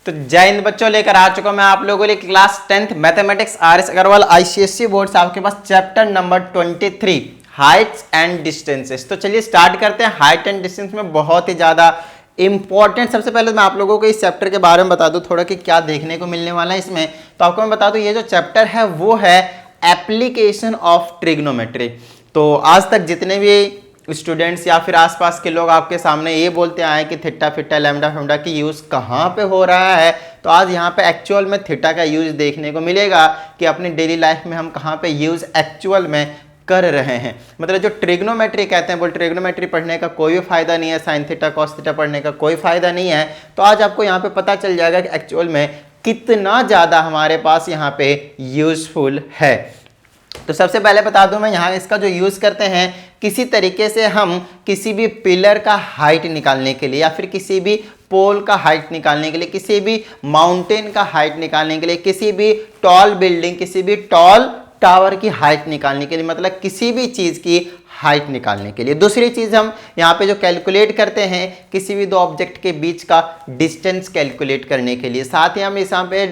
तो जय हिंद बच्चों, लेकर आ चुका मैं आप लोगों के लिए class 10th mathematics R S. Agarwal ICSE board से आपके पास chapter number 23 heights and distances. तो चलिए स्टार्ट करते हैं। हाइट एंड डिस्टेंस में बहुत ही ज्यादा इंपॉर्टेंट, सबसे पहले मैं आप लोगों को इस चैप्टर के बारे में बता दूं थोड़ा कि क्या देखने को मिलने वाला है इसमें। तो आपको मैं बता दूं ये जो चैप्टर है वो है एप्लीकेशन ऑफ ट्रिग्नोमेट्री। तो आज तक जितने भी स्टूडेंट्स या फिर आसपास के लोग आपके सामने ये बोलते आए कि थीटा फिटा लैम्डा फेम्डा की यूज कहाँ पे हो रहा है, तो आज यहाँ पे एक्चुअल में थीटा का यूज देखने को मिलेगा कि अपनी डेली लाइफ में हम कहाँ पे यूज एक्चुअल में कर रहे हैं। मतलब जो ट्रिग्नोमेट्री कहते हैं वो ट्रिग्नोमेट्री पढ़ने का कोई भी फायदा नहीं है, साइन थीटा कॉस थीटा पढ़ने का कोई फायदा नहीं है। तो आज आपको यहाँ पे पता चल जाएगा कि एक्चुअल में कितना ज्यादा हमारे पास यहाँ पे यूजफुल है। तो सबसे पहले बता दूं मैं यहाँ इसका जो यूज करते हैं, किसी तरीके से हम किसी भी पिलर का हाइट निकालने के लिए या फिर किसी भी पोल का हाइट निकालने के लिए, किसी भी माउंटेन का हाइट निकालने के लिए, किसी भी टॉल बिल्डिंग, किसी भी टॉल टावर की हाइट निकालने के लिए, मतलब किसी भी चीज की हाइट निकालने के लिए। दूसरी चीज हम यहाँ पे जो कैलकुलेट करते हैं किसी भी दो ऑब्जेक्ट के बीच का डिस्टेंस कैलकुलेट करने के लिए। साथ ही हम इस यहाँ पे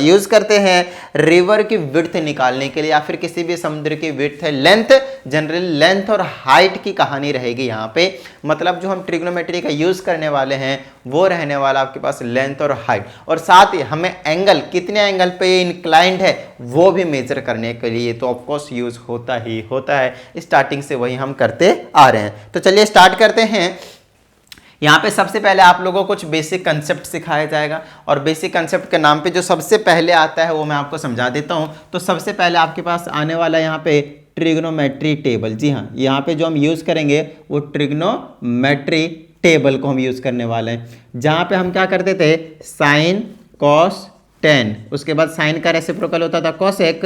यूज करते हैं रिवर की विड्थ निकालने के लिए या फिर किसी भी समुद्र की विड्थ है, लेंथ, जनरली लेंथ और हाइट की कहानी रहेगी यहाँ पे। मतलब जो हम ट्रिग्नोमेट्री का यूज करने वाले हैं वो रहने वाला आपके पास लेंथ और हाइट, और साथ ही हमें एंगल, कितने एंगल पे इंक्लाइंड है वो भी मेजर करने के लिए तो ऑफकोर्स यूज होता ही होता है। स्टार्टिंग से वही हम करते आ रहे हैं। तो चलिए स्टार्ट करते हैं। यहाँ पे सबसे पहले आप लोगों को कुछ बेसिक कंसेप्ट सिखाया जाएगा और बेसिक कंसेप्ट के नाम पे जो सबसे पहले आता है वो मैं आपको समझा देता हूँ। तो सबसे पहले आपके पास आने वाला यहाँ पे ट्रिग्नोमेट्री टेबल। जी हाँ, यहाँ पे जो हम यूज करेंगे वो ट्रिग्नोमेट्री टेबल को हम यूज करने वाले हैं, जहाँ पे हम क्या करते थे साइन कॉस टेन, उसके बाद साइन का रेसिप्रोकल होता था कॉसेक,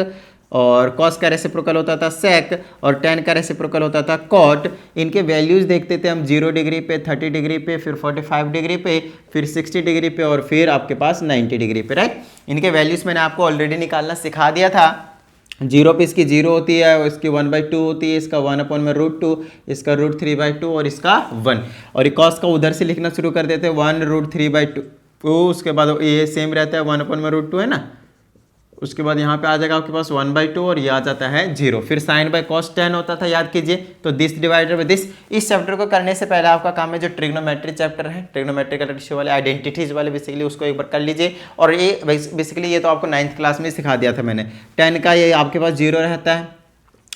और कॉस का रेसिप्रोकल होता था सेक, और टेन का रेसिप्रोकल होता था कॉट। इनके वैल्यूज देखते थे हम 0 डिग्री पे, 30 डिग्री पे, फिर 45 डिग्री पे, फिर 60 डिग्री पे और फिर आपके पास 90 डिग्री पे, राइट। इनके वैल्यूज मैंने आपको ऑलरेडी निकालना सिखा दिया था। 0 पे इसकी 0 होती है, इसकी 1/2 होती है, इसका 1/√2, इसका √3/2 और इसका 1। और कॉस का उधर से लिखना शुरू कर देते हैं 1√3/2, उसके बाद ये सेम रहता है 1/√2 है ना। उसके बाद यहाँ पे आ जाएगा आपके पास 1/2 और ये आ जाता है 0। फिर साइन बाय कॉस 10 होता था, याद कीजिए। तो दिस डिवाइडेड बाय दिस। इस चैप्टर को करने से पहले आपका काम है जो ट्रिग्नोमेट्री चैप्टर है, ट्रिग्नोमेट्रिकल रेशियो वाले, आइडेंटिटीज वाले, बेसिकली उसको एक बार कर लीजिए। और ये बेसिकली ये तो आपको 9th क्लास में सिखा दिया था मैंने। 10 का ये आपके पास 0 रहता है,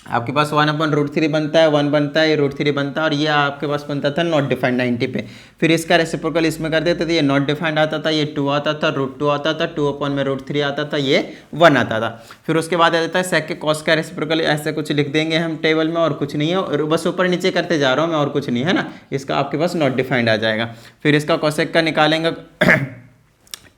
आपके पास 1/√3 बनता है, 1 बनता है, ये √3 बनता है और ये आपके पास बनता था नॉट डिफाइंड 90 पे। फिर इसका रेसिप्रोकल इसमें कर देते थे, ये नॉट डिफाइंड आता था, ये 2 आता था, √2 आता था, 2/√3 आता था, ये 1 आता था। फिर उसके बाद आ जाता है सेक के कॉस का रेसिप्रोकल, ऐसे कुछ लिख देंगे हम टेबल में और कुछ नहीं है, और बस ऊपर नीचे करते जा रहा हूँ मैं और कुछ नहीं है ना। इसका आपके पास नॉट डिफाइंड आ जाएगा। फिर इसका कॉसेक का निकालेंगे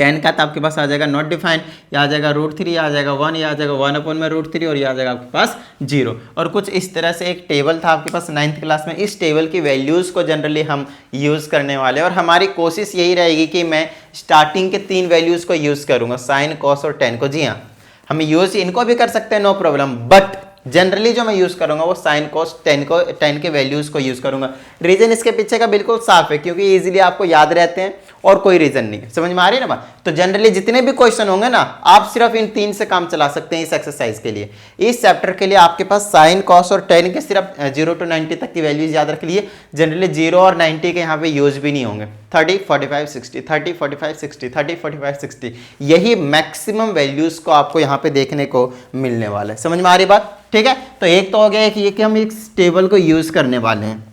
10 का तो आपके पास आ जाएगा नॉट डिफाइंड, यह आ जाएगा √3, आ जाएगा 1, यह आ जाएगा 1/√3 और यह आ जाएगा आपके पास 0। और कुछ इस तरह से एक टेबल था आपके पास 9th क्लास में। इस टेबल की वैल्यूज़ को जनरली हम यूज़ करने वाले हैं और हमारी कोशिश यही रहेगी कि मैं स्टार्टिंग के 3 वैल्यूज़ को यूज़ करूँगा, साइन कॉस और टेन को। जी हाँ, हम यूज़ इनको भी कर सकते हैं, नो प्रॉब्लम, बट जनरली जो मैं यूज करूंगा वो साइन कॉस 10 के वैल्यूज को यूज करूंगा। रीजन इसके पीछे का बिल्कुल साफ है, क्योंकि इजीली आपको याद रहते हैं और कोई रीजन नहीं है। समझ में आ रही है ना बात। तो जनरली जितने भी क्वेश्चन होंगे ना, आप सिर्फ इन 3 से काम चला सकते हैं इस एक्सरसाइज के लिए। इस चैप्टर के लिए आपके पास साइन कॉस और 10 के सिर्फ 0 to 90 तक की वैल्यूज याद रख लिए। जनरली 0 और 90 के यहाँ पे यूज भी नहीं होंगे। 30 45 60, 30 45 60, 30 45 60, यही मैक्सिमम वैल्यूज को आपको यहाँ पे देखने को मिलने वाला है। समझ में आ रही बात, ठीक है। तो एक तो हो गया कि ये कि हम इस टेबल को यूज करने वाले हैं।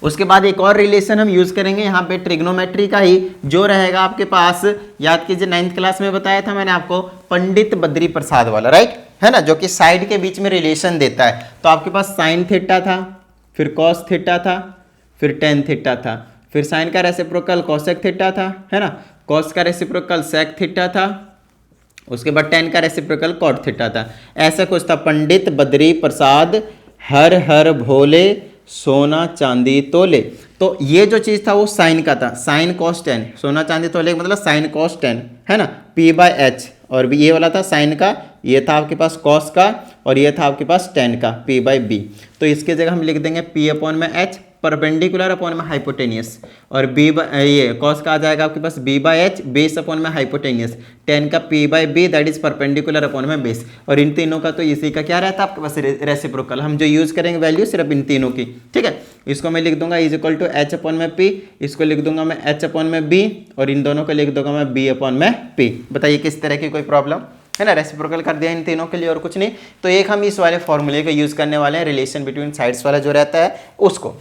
उसके बाद एक और रिलेशन हम यूज करेंगे यहाँ पे ट्रिग्नोमेट्री का ही, जो रहेगा आपके पास, याद कीजिए 9th क्लास में बताया था मैंने आपको, पंडित बद्री प्रसाद वाला, राइट है ना, जो कि साइड के बीच में रिलेशन देता है। तो आपके पास साइन थीटा था, फिर कॉस थीटा था, फिर टेन थीटा था, फिर साइन का रेसिप्रोकल कॉसेक थीटा था, है ना, कॉस का रेसिप्रोकल सेक थीटा था, उसके बाद टेन का रेसिप्रोकल कॉट थीटा था। ऐसा कुछ था, पंडित बद्री प्रसाद हर हर भोले सोना चांदी तोले। तो ये जो चीज था वो साइन का था, साइन कॉस 10, सोना चांदी तोले मतलब साइन कॉस 10 है ना, P/H। और भी ये वाला था साइन का, ये था आपके पास कॉस का, और ये था आपके पास 10 का P/B। तो इसकी जगह हम लिख देंगे P/H, परपेंडिकुलर अपॉन में हाइपोटेनियस, और बी ये कॉस का आ जाएगा आपके पास B by H base upon में हाइपोटेनियस, टेन का P by B that is perpendicular upon में बेस। और इन तीनों का तो इसी का क्या रहता है आपके पास रेसिप्रोकल, हम जो यूज करेंगे वैल्यू सिर्फ इन तीनों की, ठीक है। इसको मैं लिख दूंगा is equal to H upon में पी, इसको लिख दूंगा मैं एच अपॉन में बी, और इन दोनों को लिख दूंगा मैं बी अपॉन में पी। बताइए किस तरह की कोई प्रॉब्लम है ना, रेसिप्रोकल कर दिया इन तीनों के लिए और कुछ नहीं। तो एक हम इस वाले फॉर्मूले का यूज करने वाले हैं, रिलेशन बिटवीन साइड्स वाला जो रहता है उसको।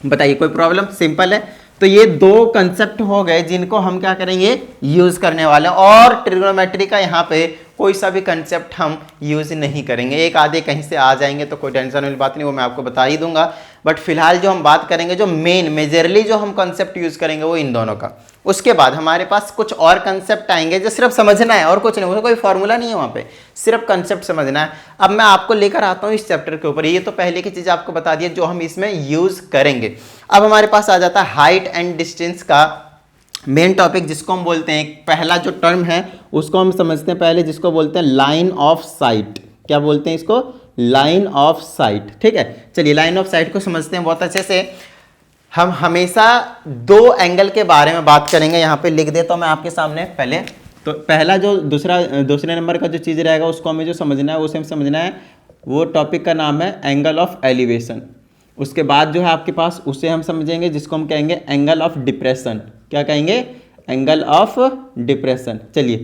बताइए कोई प्रॉब्लम, सिंपल है। तो ये दो कंसेप्ट हो गए जिनको हम क्या करेंगे यूज करने वाले हैं, और ट्रिग्नोमेट्री का यहाँ पे कोई सा भी कंसेप्ट हम यूज नहीं करेंगे, एक आधे कहीं से आ जाएंगे तो कोई टेंशन वाली बात नहीं, वो मैं आपको बता ही दूंगा। बट फिलहाल जो हम बात करेंगे, जो मेजरली जो हम कंसेप्ट यूज करेंगे वो इन दोनों का। उसके बाद हमारे पास कुछ और कंसेप्ट आएंगे जो सिर्फ समझना है और कुछ नहीं, वो कोई फॉर्मूला नहीं है वहाँ पे, सिर्फ कंसेप्ट समझना है। अब मैं आपको लेकर आता हूँ इस चैप्टर के ऊपर, ये तो पहले की चीज आपको बता दी जो हम इसमें यूज करेंगे। अब हमारे पास आ जाता है हाइट एंड डिस्टेंस का मेन टॉपिक, जिसको हम बोलते हैं, पहला जो टर्म है उसको हम समझते हैं पहले, जिसको बोलते हैं लाइन ऑफ साइट। क्या बोलते हैं इसको? लाइन ऑफ साइट, ठीक है। चलिए लाइन ऑफ साइट को समझते हैं बहुत अच्छे से। हम हमेशा दो एंगल के बारे में बात करेंगे, यहाँ पे लिख देता हूँ मैं आपके सामने पहले। तो पहला जो दूसरे नंबर का जो चीज़ रहेगा उसको हमें जो समझना है, उसे हम समझना है, वो टॉपिक का नाम है एंगल ऑफ एलिवेशन। उसके बाद जो है आपके पास उसे हम समझेंगे जिसको हम कहेंगे एंगल ऑफ डिप्रेशन। क्या कहेंगे? Angle of depression. चलिए,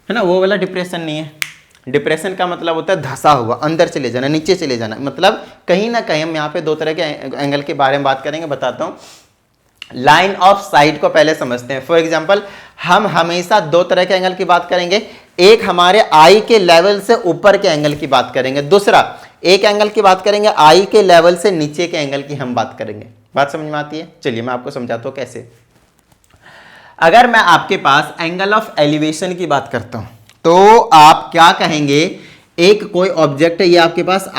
है ना, वो वाला डिप्रेशन नहीं है। डिप्रेशन का मतलब होता है धंसा हुआ, अंदर चले जाना, नीचे चले जाना, मतलब कहीं ना कहीं। हम यहाँ पे दो तरह के एंगल के बारे में बात करेंगे, बताता हूँ। लाइन ऑफ साइट को पहले समझते हैं। फॉर एग्जाम्पल, हम हमेशा दो तरह के एंगल की बात करेंगे, एक हमारे आई के लेवल से ऊपर के एंगल की बात करेंगे, दूसरा एक एंगल की बात करेंगे आई के लेवल से नीचे के एंगल की हम बात करेंगे। बात समझ में आती है? चलिए मैं आपको समझाता हूँ कैसे। अगर मैं आपके पास एंगल ऑफ एलिवेशन की बात करता हूं तो आप क्या कहेंगे? एक कोई ऑब्जेक्ट है, ये आपके पास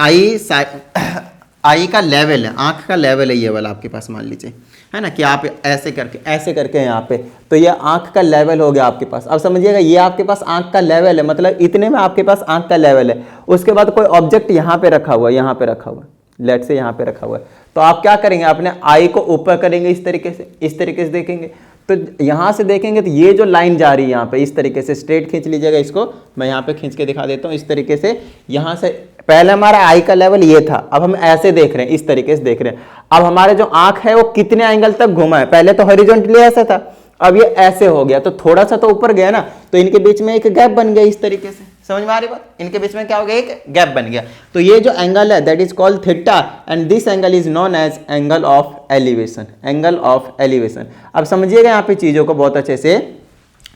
आई का लेवल है, आंख का लेवल है ये वाला आपके पास, मान लीजिए, है ना, कि आप ऐसे करके यहाँ पे, तो ये आंख का लेवल हो गया आपके पास। अब समझिएगा, ये आपके पास आंख का लेवल है, मतलब इतने में आपके पास आंख का लेवल है। उसके बाद कोई ऑब्जेक्ट यहाँ पे रखा हुआ है, यहाँ पे रखा हुआ है, लेट से यहाँ पे रखा हुआ है, तो आप क्या करेंगे? अपने आई को ऊपर करेंगे, इस तरीके से देखेंगे। तो यहां से देखेंगे तो ये जो लाइन जा रही है यहाँ पे, इस तरीके से स्ट्रेट खींच लीजिएगा इसको, मैं यहाँ पे खींच के दिखा देता हूँ। इस तरीके से यहाँ से पहले हमारा आई का लेवल ये था, अब हम ऐसे देख रहे हैं, इस तरीके से देख रहे हैं। अब हमारे जो आंख है वो कितने एंगल तक घुमा है? पहले तो हॉरिजॉन्टली ऐसा था, अब ये ऐसे हो गया, तो थोड़ा सा तो ऊपर गया ना, तो इनके बीच में एक गैप बन गया इस तरीके से। समझ में आ रही बात? इनके बीच में क्या हो गया? एक गैप बन गया। तो ये जो एंगल है that is called theta, and this angle is known as angle of elevation. Angle of elevation. अब समझिएगा यहाँ पे चीजों को बहुत अच्छे से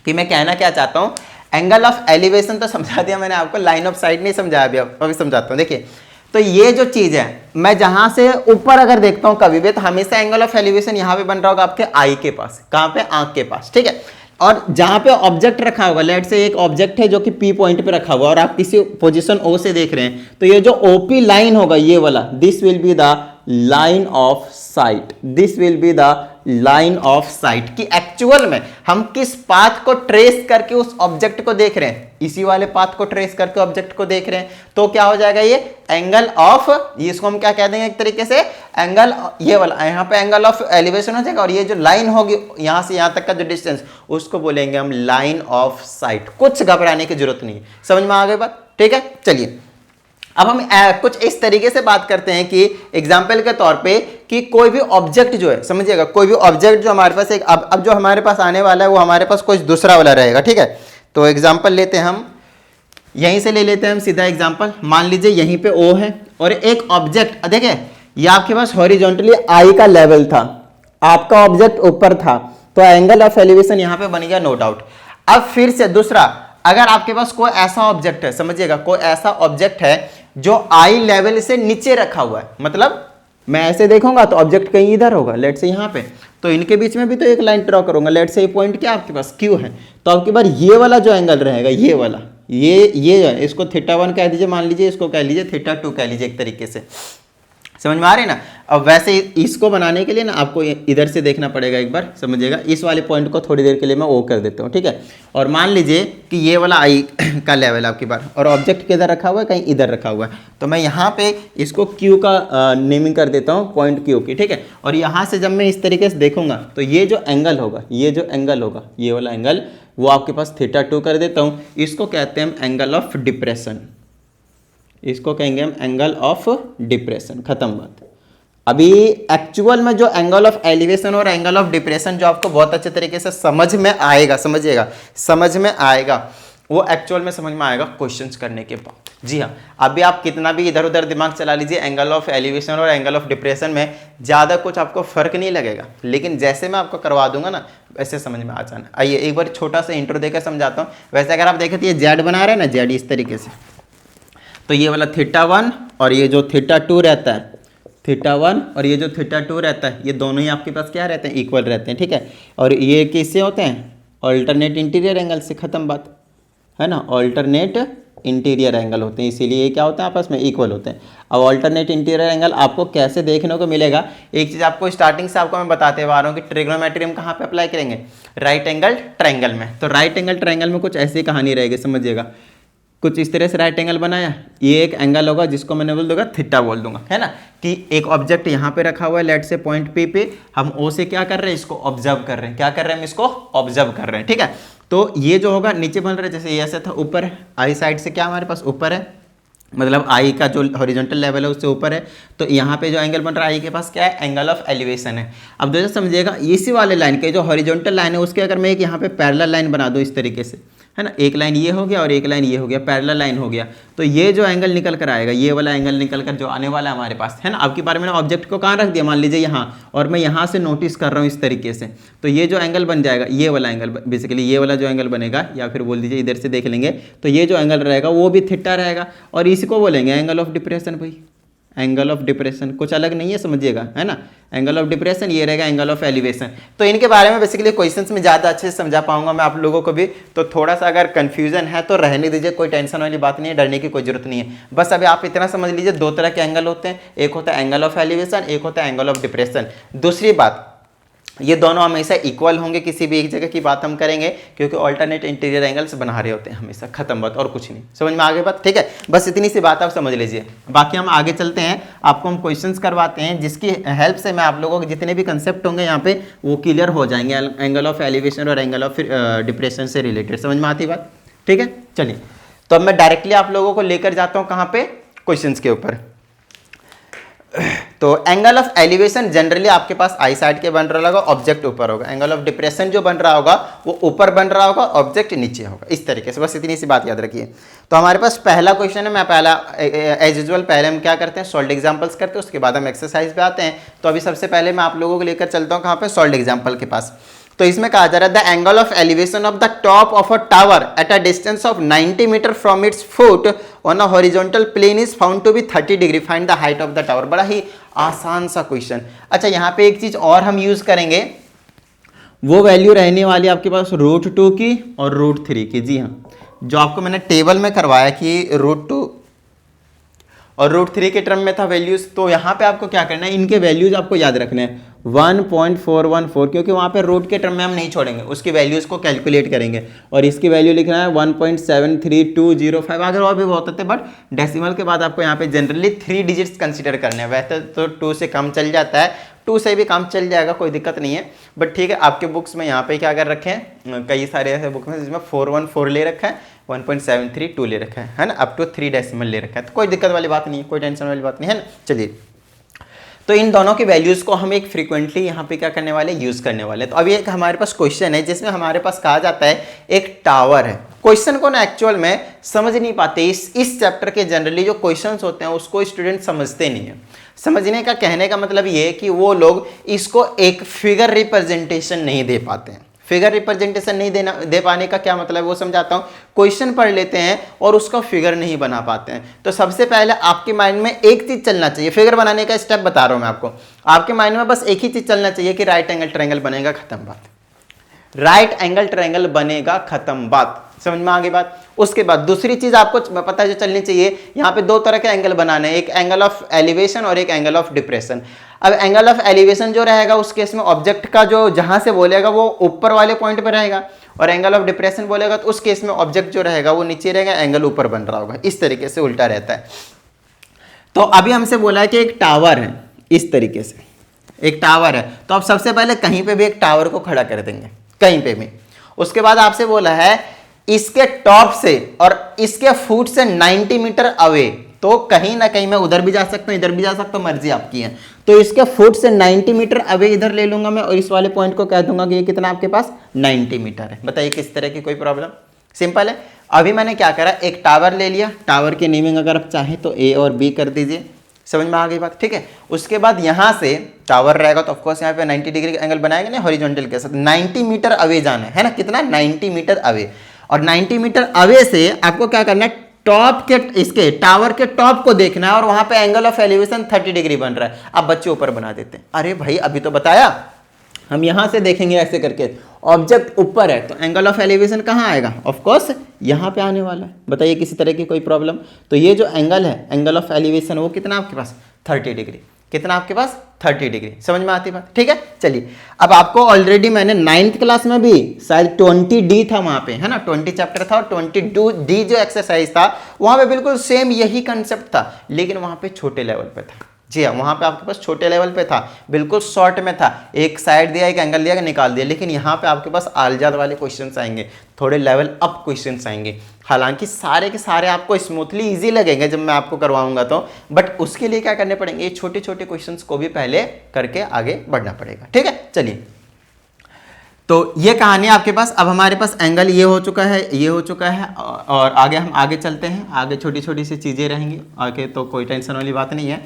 कि मैं कहना क्या चाहता हूँ। एंगल ऑफ एलिवेशन तो समझा दिया मैंने आपको, लाइन ऑफ साइट नहीं समझाया, अभी समझाता हूँ। देखिए, तो ये जो चीज है, मैं जहां से ऊपर अगर देखता हूं कभी भी, तो हमेशा एंगल ऑफ एलिवेशन यहां पे बन रहा होगा आपके आई के पास। कहां पे? आंख के पास, ठीक है। और जहां पे ऑब्जेक्ट रखा होगा, लेट से एक ऑब्जेक्ट है जो कि पी पॉइंट पे रखा हुआ और आप किसी पोजीशन ओ से देख रहे हैं, तो ये जो ओपी लाइन होगा ये वाला, this will be the line of site. This will be the line of site, कि एक्चुअल में हम किस पाथ को ट्रेस करके उस ऑब्जेक्ट को देख रहे हैं, इसी वाले पाथ को ट्रेस करके ऑब्जेक्ट को देख रहे हैं। तो क्या हो जाएगा? ये एंगल ऑफ, इसको हम क्या कह देंगे एक तरीके से? एंगल, ये वाला यहाँ पे एंगल ऑफ एलिवेशन हो जाएगा, और ये जो लाइन होगी यहां से यहां तक का जो डिस्टेंस, उसको बोलेंगे हम लाइन ऑफ साइट। कुछ घबराने की जरूरत नहीं है। समझ में आ गई बात? ठीक है। चलिए, अब हम कुछ इस तरीके से बात करते हैं कि एग्जाम्पल के तौर पे, कि कोई भी ऑब्जेक्ट जो है, समझिएगा, कोई भी ऑब्जेक्ट जो हमारे पास एक, अब जो हमारे पास आने वाला है वो हमारे पास कुछ दूसरा वाला रहेगा, ठीक है। तो एग्जाम्पल लेते हैं हम, यहीं से ले लेते हैं हम सीधा एग्जाम्पल। मान लीजिए यहीं पे ओ है और एक ऑब्जेक्ट, देखिए ये आपके पास हॉरिजॉन्टली आई का लेवल था, आपका ऑब्जेक्ट ऊपर था, तो एंगल ऑफ एलिवेशन यहां पे बन गया, नो डाउट। अब फिर से दूसरा, अगर आपके पास कोई ऐसा ऑब्जेक्ट है, समझिएगा, कोई ऐसा ऑब्जेक्ट है जो आई लेवल से नीचे रखा हुआ है, मतलब मैं ऐसे देखूंगा तो ऑब्जेक्ट कहीं इधर होगा, लेट से यहाँ पे, तो इनके बीच में भी तो एक लाइन ड्रॉ करूंगा, लेट से ये पॉइंट क्या आपके पास क्यू है, तो आपके पास ये वाला जो एंगल रहेगा, ये वाला, ये जो है, इसको थीटा 1 कह दीजिए, मान लीजिए, इसको कह लीजिए थीटा 2 कह लीजिए एक तरीके से। समझ में आ रही है ना। अब वैसे इसको बनाने के लिए ना आपको इधर से देखना पड़ेगा, एक बार समझिएगा। इस वाले पॉइंट को थोड़ी देर के लिए मैं ओ कर देता हूँ, ठीक है। और मान लीजिए कि ये वाला आई का लेवल आपकी बार, और ऑब्जेक्ट किधर रखा हुआ है, कहीं इधर रखा हुआ है, तो मैं यहाँ पे इसको क्यू का नेमिंग कर देता हूँ, पॉइंट क्यू की, ठीक है। और यहाँ से जब मैं इस तरीके से देखूंगा तो ये जो एंगल होगा, ये जो एंगल होगा, ये वाला एंगल, वो आपके पास θ2 कर देता हूँ। इसको कहते हैं हम एंगल ऑफ डिप्रेशन, इसको कहेंगे हम एंगल ऑफ डिप्रेशन, खत्म बात। अभी एक्चुअल में जो एंगल ऑफ एलिवेशन और एंगल ऑफ डिप्रेशन जो आपको बहुत अच्छे तरीके से समझ में आएगा, समझिएगा, समझ में आएगा, वो एक्चुअल में समझ में आएगा क्वेश्चंस करने के बाद। जी हाँ, अभी आप कितना भी इधर उधर दिमाग चला लीजिए, एंगल ऑफ एलिवेशन और एंगल ऑफ डिप्रेशन में ज़्यादा कुछ आपको फर्क नहीं लगेगा, लेकिन जैसे मैं आपको करवा दूंगा ना वैसे समझ में आ जाना। आइए एक बार छोटा सा इंट्रो देकर समझाता हूँ। वैसे अगर आप देखें तो ये जेड बना रहे हैं ना, जेड इस तरीके से, तो ये वाला θ1 और ये जो θ2 रहता है, θ1 और ये जो θ2 रहता है, ये दोनों ही आपके पास क्या रहते हैं, इक्वल रहते हैं, ठीक है। और ये किससे होते हैं, ऑल्टरनेट इंटीरियर एंगल से, खत्म बात है ना। ऑल्टरनेट इंटीरियर एंगल होते हैं, इसीलिए ये क्या होता है, आपस में इक्वल होते हैं। अब ऑल्टरनेट इंटीरियर एंगल आपको कैसे देखने को मिलेगा, एक चीज़ आपको स्टार्टिंग से आपको मैं बताते हुए आ रहा हूँ कि ट्रिग्नोमेट्री हम कहाँ पे अप्लाई करेंगे, राइट एंगल ट्रायंगल में। तो राइट एंगल ट्रायंगल में कुछ ऐसी कहानी रहेगी, समझिएगा। कुछ इस तरह से राइट एंगल बनाया, ये एक एंगल होगा जिसको मैंने बोल दूंगा थीटा बोल दूंगा, है ना, कि एक ऑब्जेक्ट यहाँ पे रखा हुआ है, लेट से पॉइंट पी पे, हम ओ से क्या कर रहे हैं, इसको ऑब्जर्व कर रहे हैं। क्या कर रहे हैं, हम इसको ऑब्जर्व कर रहे हैं, ठीक है। तो ये जो होगा नीचे बन रहा है, जैसे ये ऐसे था, ऊपर है, आई साइड से क्या हमारे पास ऊपर है, मतलब आई का जो हॉरिजॉन्टल लेवल है उससे ऊपर है, तो यहाँ पे जो एंगल बन रहा है आई के पास क्या है, एंगल ऑफ एलिवेशन है। अब दोस्तों समझिएगा, इसी वाले लाइन के जो हॉरिजॉन्टल लाइन है उसके अगर मैं एक यहाँ पे पैरेलल लाइन बना दूँ इस तरीके से, है ना, एक लाइन ये हो गया और एक लाइन ये हो गया, पैरेलल लाइन हो गया, तो ये जो एंगल निकल कर आएगा, ये वाला एंगल निकल कर जो आने वाला है हमारे पास, है ना। अब की बार मैंने ऑब्जेक्ट को कहाँ रख दिया, मान लीजिए यहाँ, और मैं यहाँ से नोटिस कर रहा हूँ इस तरीके से, तो ये जो एंगल बन जाएगा, ये वाला एंगल, बेसिकली ये वाला जो एंगल बनेगा, या फिर बोल दीजिए इधर से देख लेंगे तो ये जो एंगल रहेगा वो भी थीटा रहेगा, और इसको बोलेंगे एंगल ऑफ डिप्रेशन। भाई एंगल ऑफ डिप्रेशन कुछ अलग नहीं है, समझिएगा, है ना। एंगल ऑफ डिप्रेशन ये रहेगा एंगल ऑफ एलिवेशन। तो इनके बारे में बेसिकली क्वेश्चंस में ज़्यादा अच्छे से समझा पाऊंगा मैं आप लोगों को भी, तो थोड़ा सा अगर कंफ्यूजन है तो रहने दीजिए, कोई टेंशन वाली बात नहीं है, डरने की कोई जरूरत नहीं है। बस अभी आप इतना समझ लीजिए, दो तरह के एंगल होते हैं, एक होता है एंगल ऑफ एलिवेशन, एक होता है एंगल ऑफ डिप्रेशन। दूसरी बात, ये दोनों हमेशा इक्वल होंगे, किसी भी एक जगह की बात हम करेंगे, क्योंकि ऑल्टरनेट इंटीरियर एंगल्स बना रहे होते हैं हमेशा, खत्म बात, और कुछ नहीं। समझ में आगे बात, ठीक है, बस इतनी सी बात आप समझ लीजिए। बाकी हम आगे चलते हैं, आपको हम क्वेश्चंस करवाते हैं जिसकी हेल्प से मैं आप लोगों के जितने भी कंसेप्ट होंगे यहाँ पे वो क्लियर हो जाएंगे, एंगल ऑफ एलिवेशन और एंगल ऑफ डिप्रेशन से रिलेटेड। समझ में आती बात, ठीक है। चलिए, तो अब मैं डायरेक्टली आप लोगों को लेकर जाता हूँ कहाँ पे, क्वेश्चन के ऊपर। तो एंगल ऑफ एलिवेशन जनरली आपके पास आई साइड के बन रहा होगा, ऑब्जेक्ट ऊपर होगा। एंगल ऑफ डिप्रेशन जो बन रहा होगा वो ऊपर बन रहा होगा, ऑब्जेक्ट नीचे होगा, इस तरीके से। बस इतनी सी बात याद रखिए। तो हमारे पास पहला क्वेश्चन है, मैं पहला एज यूजुअल पहले हम क्या करते हैं, सॉल्ड एग्जांपल्स करते हैं, उसके बाद हम एक्सरसाइज पे आते हैं। तो अभी सबसे पहले मैं आप लोगों को लेकर चलता हूँ कहाँ पे, सॉल्ड एग्जाम्पल के पास। तो इसमें कहा जा रहा है the angle of elevation of the top of a tower at a distance of 90 metre from its foot on a horizontal plane is found to be 30 degree, find the height of the tower. बड़ा ही आसान सा question. अच्छा, यहाँ पे एक चीज और हम यूज करेंगे, वो वैल्यू रहने वाली आपके पास √2 की और √3 की। जी हाँ, जो आपको मैंने टेबल में करवाया कि √2 और √3 के टर्म में था वैल्यूज, तो यहाँ पे आपको क्या करना है, इनके वैल्यूज आपको याद रखने हैं 1.414, क्योंकि वहाँ पे रूट के टर्म में हम नहीं छोड़ेंगे, उसकी वैल्यूज को कैलकुलेट करेंगे। और इसकी वैल्यू लिखना है 1.73205, अगर और भी बहुत होते, बट डेसिमल के बाद आपको यहाँ पे जनरली 3 डिजिट्स कंसिडर करने हैं। वैसे तो 2 से कम चल जाता है, 2 से भी कम चल जाएगा, कोई दिक्कत नहीं है, बट ठीक है। आपके बुक्स में यहाँ पे क्या कर रखे हैं, कई सारे ऐसे बुक में जिसमें 414 ले रखा है, 1.732 ले रखा है ना, अप टू 3 डेसिमल ले रखा है, तो कोई दिक्कत वाली बात नहीं है, कोई टेंशन वाली बात नहीं है ना। चलिए, तो इन दोनों की वैल्यूज को हम एक फ्रीक्वेंटली यहाँ पे क्या करने वाले, यूज करने वाले। तो अभी एक हमारे पास क्वेश्चन है जिसमें हमारे पास कहा जाता है एक टावर है। क्वेश्चन को ना एक्चुअल में समझ नहीं पाते, इस चैप्टर के जनरली जो क्वेश्चंस होते हैं उसको स्टूडेंट समझते नहीं है। समझने का कहने का मतलब ये है कि वो लोग इसको एक फिगर रिप्रेजेंटेशन नहीं दे पाते हैं। फिगर रिप्रेजेंटेशन नहीं दे पाने का क्या मतलब है वो समझाता हूँ। क्वेश्चन पढ़ लेते हैं और उसका फिगर नहीं बना पाते हैं। तो सबसे पहले आपके माइंड में एक चीज चलना चाहिए, फिगर बनाने का स्टेप बता रहा हूँ मैं आपको। आपके माइंड में बस एक ही चीज चलना चाहिए कि राइट एंगल ट्रायंगल बनेगा, खत्म बात। राइट एंगल ट्रायंगल बनेगा, खत्म बात। समझ में आ गई बात। उसके बाद दूसरी चीज आपको पता चलनी चाहिए, यहाँ पे दो तरह के एंगल बनाने हैं, एक एंगल ऑफ एलिवेशन और एक एंगल ऑफ डिप्रेशन। अब एंगल ऑफ एलिवेशन जो रहेगा उस केस में ऑब्जेक्ट का जो जहां से बोलेगा वो ऊपर वाले पॉइंट पे रहेगा, और एंगल ऑफ डिप्रेशन बोलेगा तो उस केस में ऑब्जेक्ट जो रहेगा वो नीचे रहेगा, एंगल ऊपर बन रहा होगा। इस तरीके से उल्टा रहता है। तो अभी हमसे बोला है कि एक टावर है, इस तरीके से एक टावर है, तो आप सबसे पहले कहीं पे भी एक टावर को खड़ा कर देंगे, कहीं पे भी। उसके बाद आपसे बोला है इसके टॉप से और इसके फुट से 90 मीटर अवे, तो कहीं ना कहीं मैं उधर भी जा सकता हूं, इधर भी जा सकता हूं, मर्जी आपकी है। तो इसके फुट से 90 मीटर अवे इधर ले लूंगा मैं, और इस वाले पॉइंट को कह दूंगा कि ये कितना आपके पास 90 मीटर है। बताइए किस तरह की कोई प्रॉब्लम? सिंपल है। अभी मैंने क्या करा, एक टावर ले लिया, टावर की नेमिंग अगर आप चाहें तो ए और बी कर दीजिए। समझ में आ गई बात, ठीक है। उसके बाद यहां से टावर रहेगा तो ऑफकोर्स यहाँ पे 90 डिग्री का एंगल बनाएगा ना, हॉरिजॉन्टल के साथ 90 मीटर अवे जाना है ना, कितना 90 मीटर अवे। और 90 मीटर अवे से आपको क्या करना है, टॉप के इसके टावर के टॉप को देखना है, और वहां पे एंगल ऑफ एलिवेशन 30 डिग्री बन रहा है। अब बच्चे ऊपर बना देते हैं, अरे भाई अभी तो बताया, हम यहां से देखेंगे ऐसे करके, ऑब्जेक्ट ऊपर है तो एंगल ऑफ एलिवेशन कहां आएगा, ऑफ कोर्स यहां पे आने वाला है। बताइए किसी तरह की कोई प्रॉब्लम? तो ये जो एंगल है, एंगल ऑफ एलिवेशन, वो कितना आपके पास 30 डिग्री, कितना आपके पास 30 डिग्री। समझ में आती बात, ठीक है। चलिए अब आपको ऑलरेडी मैंने 9th क्लास में भी शायद 20D था वहां पे, है ना, 20 चैप्टर था, और 22D जो एक्सरसाइज था वहां पे बिल्कुल सेम यही कंसेप्ट था, लेकिन वहां पे छोटे लेवल पे था। जी हाँ, वहां पे आपके पास छोटे लेवल पे था, बिल्कुल शॉर्ट में था, एक साइड दिया, एक एंगल दिया, निकाल दिया। लेकिन यहाँ पे आपके पास आलजाद वाले क्वेश्चंस आएंगे, थोड़े लेवल अप क्वेश्चंस आएंगे। हालांकि सारे के सारे आपको स्मूथली इजी लगेंगे जब मैं आपको करवाऊंगा तो, बट उसके लिए क्या करने पड़ेंगे, ये छोटे छोटे क्वेश्चंस को भी पहले करके आगे बढ़ना पड़ेगा, ठीक है। चलिए, तो ये कहानी आपके पास। अब हमारे पास एंगल ये हो चुका है, ये हो चुका है, और आगे हम आगे चलते हैं, आगे छोटी छोटी सी चीज़ें रहेंगी आगे, तो कोई टेंशन वाली बात नहीं है।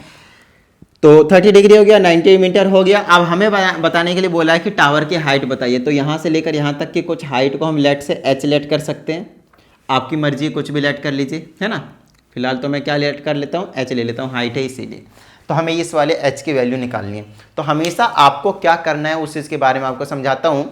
तो 30 डिग्री हो गया, 90 मीटर हो गया। अब हमें बताने के लिए बोला है कि टावर की हाइट बताइए। तो यहाँ से लेकर यहाँ तक की कुछ हाइट को हम लेट से एच लेट कर सकते हैं, आपकी मर्जी, कुछ भी लेट कर लीजिए, है ना। फिलहाल तो मैं क्या लेट कर लेता हूँ, एच ले लेता हूँ, हाइट है इसीलिए। तो हमें इस वाले एच की वैल्यू निकालनी है। तो हमेशा आपको क्या करना है उस चीज़ के बारे में आपको समझाता हूँ।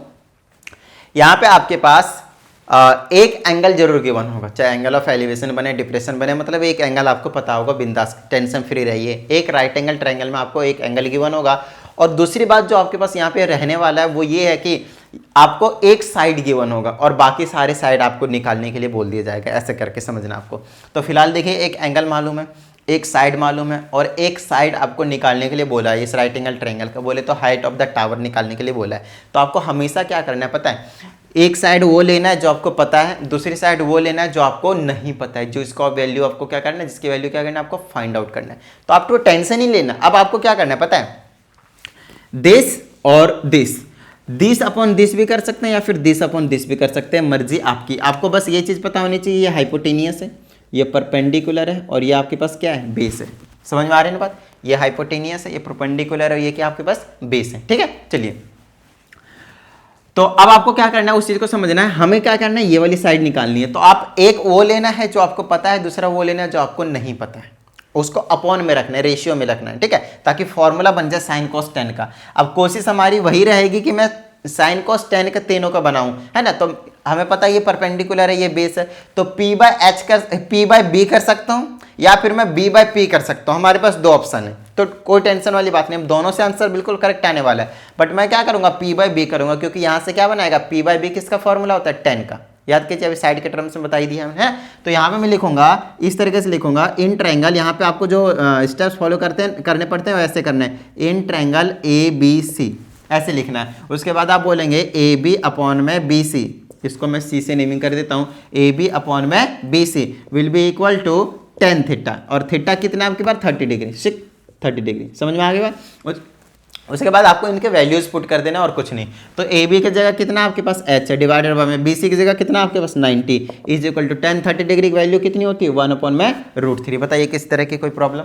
यहाँ पे आपके पास एक एंगल जरूर गिवन होगा, चाहे एंगल ऑफ एलिवेशन बने, डिप्रेशन बने, मतलब एक एंगल आपको पता होगा, बिंदास टेंशन फ्री रहिए। एक राइट एंगल ट्रायंगल में आपको एक एंगल गिवन होगा। और दूसरी बात जो आपके पास यहाँ पे रहने वाला है वो ये है कि आपको एक साइड गिवन होगा और बाकी सारे साइड आपको निकालने के लिए बोल दिया जाएगा, ऐसे करके समझना आपको। तो फिलहाल देखिए, एक एंगल मालूम है, एक साइड मालूम है, और एक साइड आपको निकालने के लिए बोला है, इस राइट एंगल ट्रायंगल का बोले तो हाइट ऑफ द टावर निकालने के लिए बोला है। तो आपको हमेशा क्या करना है पता है, एक साइड वो लेना है जो आपको पता है, दूसरी साइड वो लेना है जो आपको नहीं पता है, जो इसका वैल्यू आपको क्या करना है, जिसकी वैल्यू क्या करना है, आपको फाइंड आउट करना है। तो आपको टेंशन ही लेना। अब आपको क्या करना है पता है, दिस और दिस अपॉन दिस भी कर सकते हैं, या फिर दिस अपॉन दिस भी कर सकते हैं, मर्जी आपकी। आपको बस ये चीज पता होनी चाहिए, ये हाइपोटेनियस है, ये परपेंडिकुलर है, और ये आपके पास क्या है, बेस है। समझ में आ रही है ना बात, ये हाइपोटेनियस है, ये परपेंडिकुलर है, ये क्या आपके पास बेस है, ठीक है। चलिए, तो अब आपको क्या करना है, उस चीज को समझना है। हमें क्या करना है, ये वाली साइड निकालनी है। तो आप एक वो लेना है जो आपको पता है, दूसरा वो लेना है जो आपको नहीं पता है, उसको अपॉन में रखना है, रेशियो में रखना है, ठीक है, ताकि फॉर्मूला बन जाए साइन कोस टेन का। अब कोशिश हमारी वही रहेगी कि मैं साइन कोस टेन का तीनों का बनाऊं, है ना। तो हमें पता है ये परपेंडिकुलर है, ये बेस है, तो पी बाय बी कर सकता हूं, या फिर मैं बी बाय पी कर सकता हूं। हमारे पास दो ऑप्शन है, तो कोई टेंशन वाली बात नहीं, दोनों से आंसर बिल्कुल करेक्ट आने वाला है। बट मैं क्या करूंगा, पी बाय बी करूंगा, क्योंकि यहां से क्या बनाएगा, पी बाय बी किसका फॉर्मूला होता है, 10 का। याद कीजिए, अभी साइड के टर्म्स में बता ही दिया है। तो यहाँ पे मैं लिखूंगा, इस तरीके से लिखूंगा, इन ट्रायंगल, यहाँ पे आपको जो स्टेप्स फॉलो करने पड़ते हैं वैसे करना है, in triangle A B C, ऐसे लिखना है। उसके बाद आप बोलेंगे ए बी अपॉन में बी सी, इसको मैं सी से नेमिंग कर देता हूँ, ए बी अपॉन में B C will be equal to tan theta, और थीटा कितना आपके पास 30 डिग्री, 30 डिग्री। समझ में आ गई बात। उसके बाद आपको इनके वैल्यूज पुट कर देना और कुछ नहीं। तो ए बी की जगह कितना आपके पास एच है, डिवाइडेड बाय में बी सी की जगह कितना आपके पास 90 इज इक्वल टू 10, 30 डिग्री की वैल्यू कितनी होती है, 1/√3। बताइए किस तरह की कोई प्रॉब्लम,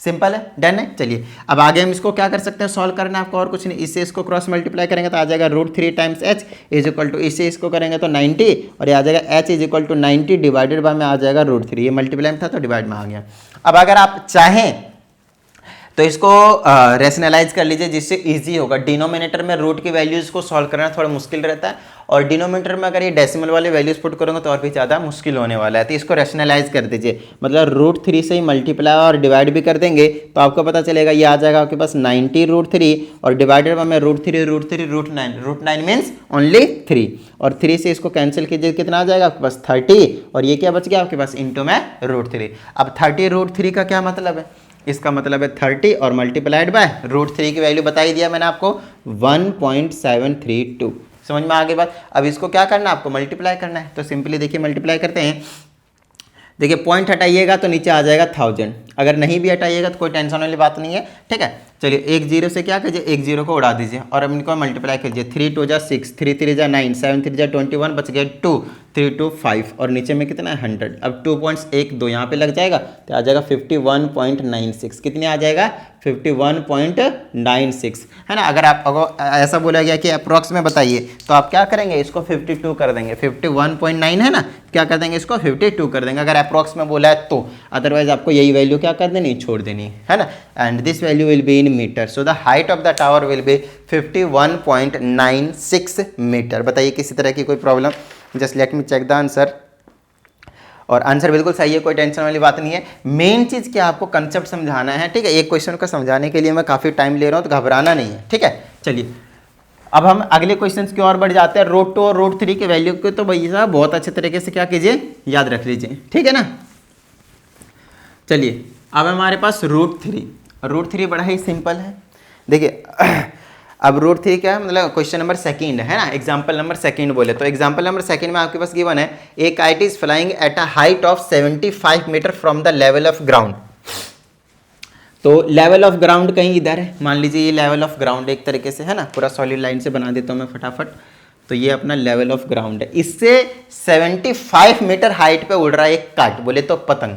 सिंपल है, डन है। चलिए, अब आगे हम इसको क्या कर सकते हैं, सॉल्व करना है आपको, और कुछ नहीं। इससे इसको क्रॉस मल्टीप्लाई करेंगे तो आ जाएगा √3 times H is equal to, इससे इसको करेंगे तो 90, और ये आ जाएगा H is equal to 90 divided by में आ जाएगा √3। ये मल्टीप्लाई में था तो डिवाइड में आ गया। अब अगर आप चाहें तो इसको रेशनलाइज कर लीजिए जिससे इजी होगा। डिनोमिनेटर में रूट की वैल्यूज को सॉल्व करना थोड़ा मुश्किल रहता है, और डिनोमिनेटर में अगर ये डेसिमल वाले वैल्यूज पुट करोगे तो और भी ज़्यादा मुश्किल होने वाला है। तो इसको रेशनलाइज कर दीजिए, मतलब रूट 3 से ही मल्टीप्लाई और डिवाइड भी कर देंगे तो आपको पता चलेगा ये आ जाएगा आपके पास 90√3 और डिवाइडेड बाय √9 मीन्स ओनली 3, और 3 से इसको कैंसिल कीजिए कितना आ जाएगा आपके पास 30, और ये क्या बच गया आपके पास इंटू में √3। अब 30√3 का क्या मतलब है, इसका मतलब है 30 और मल्टीप्लाइड बाय √3 की वैल्यू बता ही दिया मैंने आपको 1.732। समझ में आ गई बात। अब इसको क्या करना है, आपको मल्टीप्लाई करना है। तो सिंपली देखिए मल्टीप्लाई करते हैं, देखिए पॉइंट हटाइएगा तो नीचे आ जाएगा 1000, अगर नहीं भी हटाइएगा तो कोई टेंशन वाली बात नहीं है, ठीक है। चलिए एक जीरो से क्या कीजिए, एक जीरो को उड़ा दीजिए और अब इनको मल्टीप्लाई कीजिए। 3 2 जा 6, 3 3 जा 9, 7 3 जा 21, बच गया 2, 3 2 5 और नीचे में कितना है 100। अब 2.12 यहाँ पे लग जाएगा तो आ जाएगा 51.96। कितने आ जाएगा 51.96, है ना। अगर आप अगर ऐसा बोला गया कि अप्रॉक्स में बताइए तो आप क्या करेंगे, इसको 52 कर देंगे। 51.9 है ना, क्या कर देंगे इसको 52 कर देंगे अगर अप्रॉक्स में बोला है तो, अदरवाइज आपको यही वैल्यू क्या कर देनी, छोड़ देनी है ना। And this value will be in metre, so the height of the tower will be 51.96 metre. बताइए किसी तरह की कोई problem, just let me check the answer. और आंसर बिल्कुल सही है, कोई टेंशन वाली बात नहीं है। मेन चीज़ क्या आपको कंसेप्ट समझाना है, ठीक है। एक क्वेश्चन को समझाने के लिए मैं काफ़ी टाइम ले रहा हूँ तो घबराना नहीं है, ठीक है। चलिए अब हम अगले क्वेश्चंस की ओर बढ़ जाते हैं। √2 और √3 के वैल्यू को तो भैया साहब बहुत अच्छे तरीके से क्या कीजिए, याद रख लीजिए, ठीक है ना। चलिए अब हमारे पास √3 बड़ा ही सिंपल है। देखिए अब √3 क्या है, मतलब क्वेश्चन नंबर सेकंड है ना, एग्जांपल नंबर सेकंड बोले तो एग्जांपल नंबर सेकंड में आपके पास गिवन है a kite is flying at a height of 75 metre from the level of ground. तो लेवल ऑफ ग्राउंड कहीं इधर है, मान लीजिए ये लेवल ऑफ ग्राउंड एक तरीके से है ना, पूरा सॉलिड लाइन से बना देता हूँ मैं फटाफट। तो ये अपना लेवल ऑफ ग्राउंड है, इससे 75 मीटर हाइट पे उड़ रहा है एक काइट, बोले तो पतंग।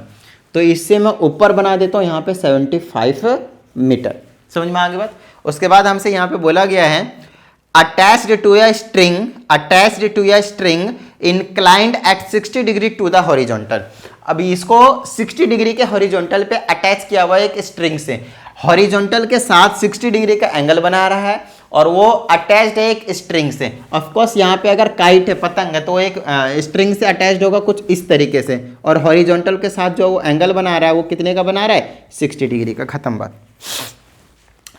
तो इससे मैं ऊपर बना देता हूँ यहाँ पे 75 मीटर। समझ में आ गई बात। उसके बाद हमसे यहाँ पे बोला गया है attached to a string inclined at 60 degree to the horizontal. अभी इसको 60 डिग्री के हॉरिजॉन्टल पे अटैच किया हुआ है एक स्ट्रिंग से, हॉरिजॉन्टल के साथ 60 डिग्री का एंगल बना रहा है और वो अटैच्ड है एक स्ट्रिंग से। ऑफ कोर्स यहाँ पे अगर काइट है, पतंग है, तो एक स्ट्रिंग से अटैच्ड होगा कुछ इस तरीके से, और हॉरिजॉन्टल के साथ जो वो एंगल बना रहा है वो कितने का बना रहा है, 60 डिग्री का। खत्म बात,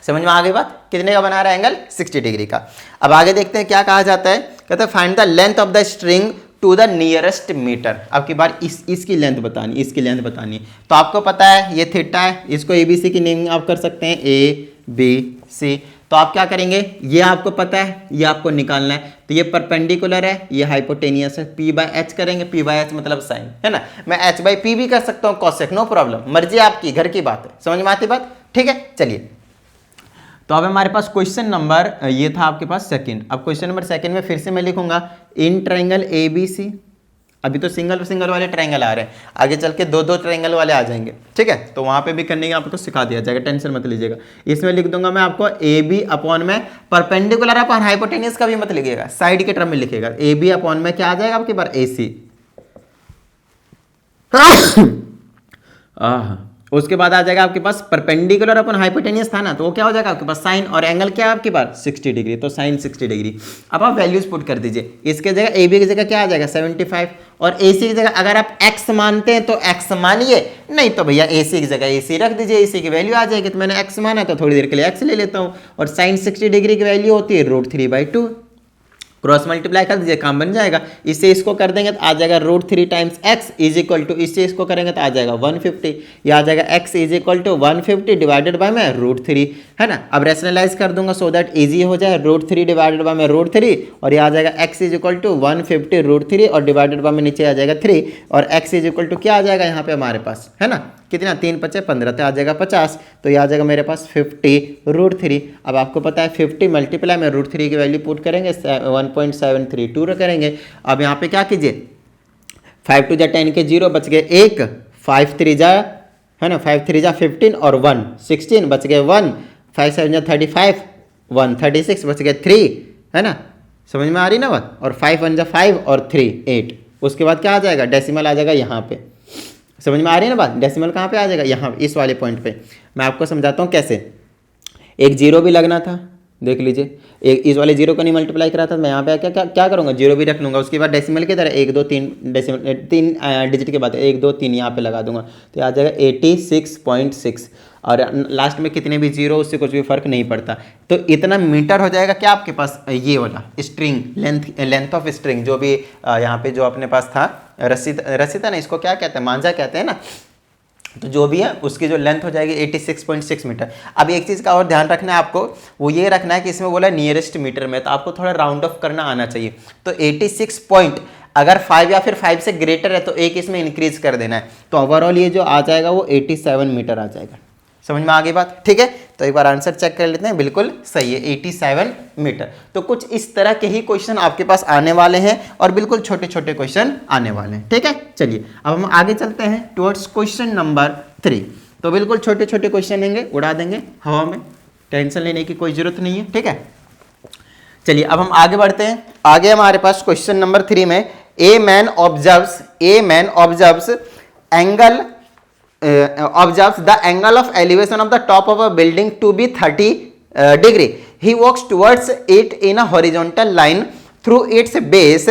समझ में आ गई बात। कितने का बना रहा है एंगल, 60 डिग्री का। अब आगे देखते हैं क्या कहा जाता है, कहते हैं find the length of the string to the nearest metre. अब की बार इसकी लेंथ बतानी, इसकी लेंथ बतानी है। तो आपको पता है ये थीटा है, इसको ABC की नेमिंग आप कर सकते हैं ABC। तो आप क्या करेंगे, ये आपको पता है, ये आपको निकालना है। तो ये परपेंडिकुलर है, ये हाइपोटेनियस है, P/H करेंगे, P/H मतलब साइन, है ना। मैं H/P भी कर सकता हूँ, कॉसेक, नो प्रॉब्लम, मर्जी आपकी, घर की बात है। समझ में आती बात, ठीक है। चलिए तो अब हमारे पास क्वेश्चन नंबर ये था आपके पास सेकंड। अब क्वेश्चन नंबर सेकंड में फिर से मैं लिखूंगा इन ट्रायंगल ABC। अभी तो सिंगल वाले ट्रायंगल आ रहे हैं, आगे चल के दो ट्रायंगल वाले आ जाएंगे, ठीक है। तो वहां पे भी करने का आपको सिखा दिया जाएगा, टेंशन मत लीजिएगा। इसमें लिख दूंगा मैं आपको AB अपॉन में परपेंडिकुलर अपॉन हाइपोटेनियस का भी मत लिखिएगा, साइड के टर्म में लिखेगा। AB अपॉन में क्या आ जाएगा आपके पास AC। उसके बाद आ जाएगा आपके पास परपेंडिकुलर अपन हाइपोटेनियस था ना, तो वो क्या हो जाएगा आपके पास साइन, और एंगल क्या है आपके पास 60 डिग्री, तो साइन 60 डिग्री। अब आप वैल्यूज पुट कर दीजिए, इसके जगह AB की जगह क्या आ जाएगा 75, और AC की जगह अगर आप x मानते हैं तो x मानिए, नहीं तो भैया AC की जगह AC रख दीजिए, AC की वैल्यू आ जाएगी। तो मैंने x माना तो थोड़ी देर के लिए x ले लेता हूँ, और साइन 60 डिग्री की वैल्यू होती है √3/2। क्रॉस मल्टीप्लाई कर दीजिए, काम बन जाएगा। इससे इसको कर देंगे तो आ जाएगा √3 times x is equal to, इससे इसको करेंगे तो आ जाएगा 150। यह आ जाएगा x is equal to 150 divided by में √3, है ना। अब रेशनलाइज कर दूंगा सो दैट इजी हो जाए, √3 डिवाइडेड बाय में √3, और यह आ जाएगा x इज इक्वल टू 150 √3 और डिवाइडेड बाय में नीचे आ जाएगा 3, और x इज इक्वल टू क्या आ जाएगा यहाँ पे हमारे पास, है ना, कितना 3 × 5 = 15, तो आ जाएगा 50। तो ये आ जाएगा मेरे पास 50 √3। अब आपको पता है 50 मल्टीप्लाई में √3 की वैल्यू पुट करेंगे 1.732 करेंगे। अब यहाँ पे क्या कीजिए, 5 2 जा 10 के 0 बच गए 1, 5 3 जा, है ना, 5 3 जा 15 और 1 16 बच गए 1, 5 7 जा 35 1 36 बच गए 3, है ना। समझ में आ रही ना बात। और 5 1 जा 5 और 3 8। उसके बाद क्या आ जाएगा, डेसिमल आ जाएगा यहाँ पे। समझ में आ रही है ना बात। डेसिमल कहाँ पे आ जाएगा, यहाँ इस वाले पॉइंट पे। मैं आपको समझाता हूँ कैसे। एक जीरो भी लगना था, देख लीजिए, एक इस वाले जीरो को नहीं मल्टीप्लाई करा था, मैं यहाँ पे क्या क्या क्या करूँगा, जीरो भी रख लूँगा, उसके बाद डेसिमल की तरह 1 2 3 डेसिमल 3 डिजिट के बाद 1 2 3 यहाँ पे लगा दूंगा, तो आ जाएगा 86.6। और लास्ट में कितने भी जीरो, उससे कुछ भी फर्क नहीं पड़ता। तो इतना मीटर हो जाएगा क्या आपके पास, ये वाला स्ट्रिंग लेंथ ऑफ स्ट्रिंग, जो भी यहाँ पे जो अपने पास था रस्सी था ना, इसको क्या कहते हैं, मांझा कहते हैं ना, तो जो भी है उसकी जो लेंथ हो जाएगी 86.6 मीटर। अब एक चीज़ का और ध्यान रखना है आपको, वो ये रखना है कि इसमें बोला नियरेस्ट मीटर में, तो आपको थोड़ा राउंड ऑफ करना आना चाहिए। तो 86 पॉइंट अगर 5 या फिर 5 से ग्रेटर है तो एक इसमें इंक्रीज कर देना है, तो ओवरऑल ये जो आ जाएगा वो 87 मीटर आ जाएगा। समझ में आ गई बात, ठीक है। तो एक बार आंसर चेक कर लेते हैं, बिल्कुल सही है 87 मीटर। तो कुछ इस तरह के ही क्वेश्चन आपके पास आने वाले हैं और बिल्कुल छोटे छोटे क्वेश्चन आने वाले हैं, ठीक है। चलिए अब हम आगे चलते हैं टुवर्ड्स क्वेश्चन नंबर 3। तो बिल्कुल छोटे छोटे क्वेश्चन लेंगे, उड़ा देंगे हवा में, टेंशन लेने की कोई जरूरत नहीं है, ठीक है। चलिए अब हम आगे बढ़ते हैं। आगे हमारे पास क्वेश्चन नंबर 3 में a man observes angle observes the angle of elevation of the top of a building to be 30 degree. He walks towards it in a horizontal line through its base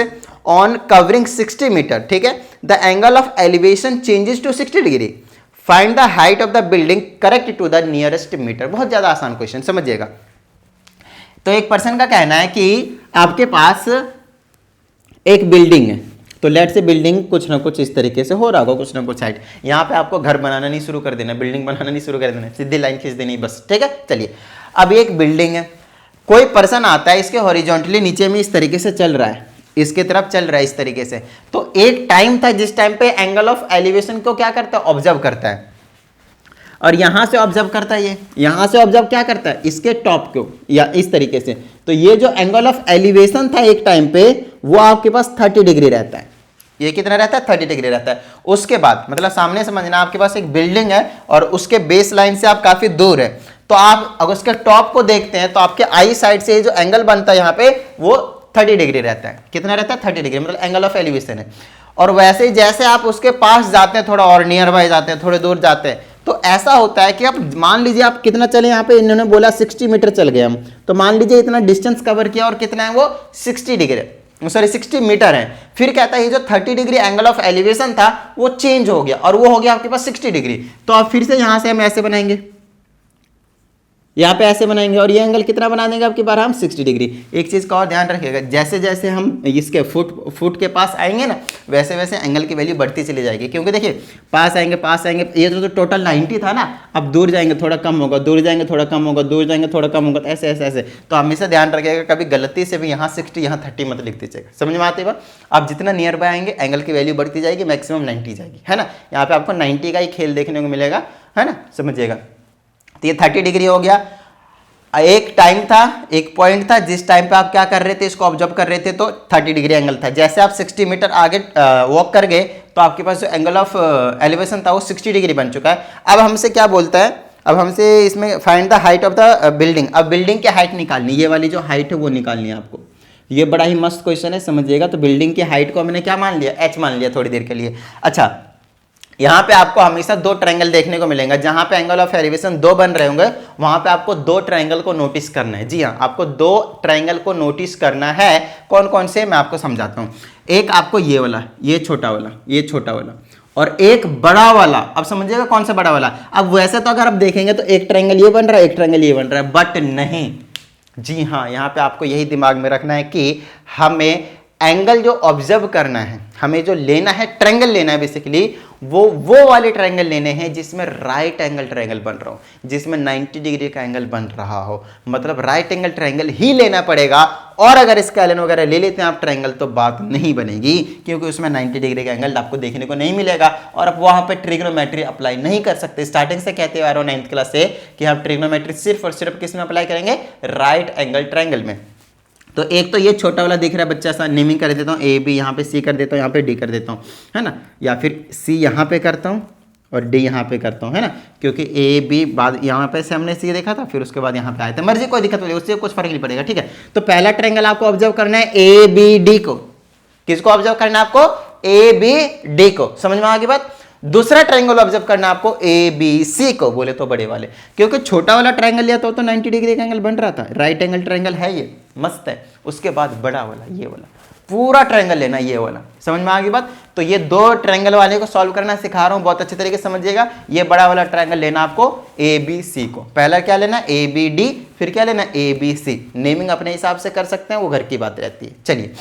on covering 60 meter. ठीक है, the angle of elevation changes to 60 degree. Find the height of the building correct to the nearest meter. बहुत ज़्यादा आसान question, समझिएगा। तो एक person का कहना है कि आपके पास एक बिल्डिंग है, तो लेट से बिल्डिंग कुछ ना कुछ इस तरीके से हो रहा होगा, कुछ ना कुछ साइड। यहाँ पे आपको घर बनाना नहीं शुरू कर देना, बिल्डिंग बनाना नहीं शुरू कर देना, सीधी लाइन खींच देनी बस, ठीक है। चलिए अब एक बिल्डिंग है, कोई पर्सन आता है, इसके हॉरिजॉन्टली नीचे में इस तरीके से चल रहा है, इसके तरफ चल रहा है इस तरीके से। तो एक टाइम था जिस टाइम पे एंगल ऑफ एलिवेशन को क्या करता है, ऑब्जर्व करता है, और यहां से ऑब्जर्व करता है, ये यहां से ऑब्जर्व क्या करता है, इसके टॉप को या इस तरीके से। तो ये जो एंगल ऑफ एलिवेशन था एक टाइम पे, वो आपके पास 30 डिग्री रहता है। ये कितना रहता है, 30 डिग्री रहता है। उसके बाद मतलब सामने समझना, आपके पास एक बिल्डिंग है और उसके बेस लाइन से आप काफी दूर है, तो आप अगर उसके टॉप को देखते हैं तो आपके आई साइड से जो एंगल बनता है यहाँ पे, वो 30 डिग्री रहता है। कितना रहता है, 30 डिग्री, मतलब एंगल ऑफ एलिवेशन है। और वैसे ही जैसे आप उसके पास जाते हैं, थोड़ा और नियर बाय जाते हैं, थोड़े दूर जाते हैं, तो ऐसा होता है कि आप मान लीजिए आप कितना चले, यहाँ पे इन्होंने बोला 60 मीटर चल गए हम, तो मान लीजिए इतना डिस्टेंस कवर किया और कितना है वो 60 डिग्री, सॉरी 60 मीटर है। फिर कहता है ये जो 30 डिग्री एंगल ऑफ एलिवेशन था वो चेंज हो गया और वो हो गया आपके पास 60 डिग्री। तो अब फिर से यहां से हम ऐसे बनाएंगे, यहाँ पे ऐसे बनाएंगे, और ये एंगल कितना बना देंगे आपके बार हम 60 डिग्री। एक चीज़ का और ध्यान रखिएगा, जैसे जैसे हम इसके फुट के पास आएंगे ना, वैसे वैसे एंगल की वैल्यू बढ़ती चली जाएगी। क्योंकि देखिए पास आएंगे, ये तो टोटल 90 था ना, अब दूर जाएंगे थोड़ा कम होगा, दूर जाएंगे थोड़ा कम होगा, दूर जाएंगे थोड़ा कम होगा, ऐसे ऐसे ऐसे। तो हमेशा ध्यान रखिएगा, कभी गलती से भी यहाँ 60 यहाँ 30 मत लिख दीजिएगा। समझ में आती है बात। आप जितना नियर बाय आएंगे एंगल की वैल्यू बढ़ती जाएगी, मैक्सिमम 90 जाएगी, है ना। यहाँ पे आपको 90 का ही खेल देखने को मिलेगा, है ना, समझिएगा। तो ये 30 डिग्री हो गया। एक टाइम था, एक पॉइंट था जिस टाइम पे आप क्या कर रहे थे, इसको ऑब्जर्व कर रहे थे, तो 30 डिग्री एंगल था। जैसे आप 60 मीटर आगे वॉक कर गए तो आपके पास जो एंगल ऑफ एलिवेशन था वो 60 डिग्री बन चुका है। अब हमसे क्या बोलता है, अब हमसे इसमें find the height of the building. अब बिल्डिंग की हाइट निकालनी, ये वाली जो हाइट है वो निकालनी है आपको। ये बड़ा ही मस्त क्वेश्चन है, समझिएगा। तो बिल्डिंग की हाइट को हमने क्या मान लिया, h मान लिया थोड़ी देर के लिए। अच्छा, यहाँ पे आपको हमेशा दो ट्रायंगल देखने को मिलेंगे, जहां पे एंगल ऑफ एलिवेशन दो बन रहे होंगे, वहां पे आपको दो ट्रायंगल को नोटिस करना है। जी हाँ, आपको दो ट्रायंगल को नोटिस करना है। कौन कौन से, मैं आपको समझाता हूँ। एक आपको ये वाला, ये छोटा वाला, ये छोटा वाला, और एक बड़ा वाला। अब समझिएगा कौन सा बड़ा वाला। अब वैसे तो अगर आप देखेंगे तो एक ट्रायंगल ये बन रहा है, एक ट्रायंगल ये बन रहा है, बट नहीं। जी हाँ, यहाँ पे आपको यही दिमाग में रखना है कि हमें एंगल जो ऑब्जर्व करना है, हमें जो लेना है, ट्रायंगल लेना है बेसिकली, वो वाले ट्रायंगल लेने हैं जिसमें राइट एंगल ट्रायंगल बन रहा हो, जिसमें 90 डिग्री का एंगल बन रहा हो। मतलब राइट एंगल ट्रायंगल ही लेना पड़ेगा। और अगर स्केलन वगैरह ले लेते हैं आप ट्रायंगल, तो बात नहीं बनेगी, क्योंकि उसमें 90 डिग्री का एंगल आपको देखने को नहीं मिलेगा और आप वहां पे ट्रिग्नोमेट्री अप्लाई नहीं कर सकते। स्टार्टिंग से कहते आ रहे हो 9th क्लास से कि हम ट्रिग्नोमेट्री सिर्फ और सिर्फ किस में अप्लाई करेंगे, राइट एंगल ट्रायंगल में। तो एक तो ये छोटा वाला दिख रहा है बच्चा सा, नेमिंग कर देता हूँ, ए बी यहाँ पे सी कर देता हूँ, यहाँ पे डी कर देता हूँ, है ना, या फिर सी यहाँ पे करता हूँ और डी यहाँ पे करता हूँ, है ना, क्योंकि ए बी बाद यहाँ पे से हमने सी देखा था, फिर उसके बाद यहाँ पे आया था। मर्जी, कोई दिक्कत नहीं, उससे कुछ फर्क नहीं पड़ेगा, ठीक है। तो पहला ट्रायंगल आपको ऑब्जर्व करना है ए बी डी को। किसको ऑब्जर्व करना है आपको, ए बी डी को। समझ में आ गई बात। दूसरा ट्रायंगल ऑब्जर्व करना आपको ABC को, बोले तो बड़े वाले, क्योंकि छोटा वाला ट्रायंगल लिया तो 90 डिग्री का एंगल बन रहा था, राइट एंगल ट्रायंगल है ये, मस्त है। उसके बाद बड़ा वाला, ये वाला पूरा ट्रायंगल लेना, ये वाला, समझ में आ गई बात। तो ये दो ट्रायंगल वाले को सॉल्व करना सिखा रहा हूं, बहुत अच्छे तरीके से समझिएगा। ये बड़ा वाला ट्रायंगल लेना आपको ABC को, पहला क्या लेना ABD, फिर क्या लेना ABC। नेमिंग अपने हिसाब से कर सकते हैं, वो घर की बात रहती है। चलिए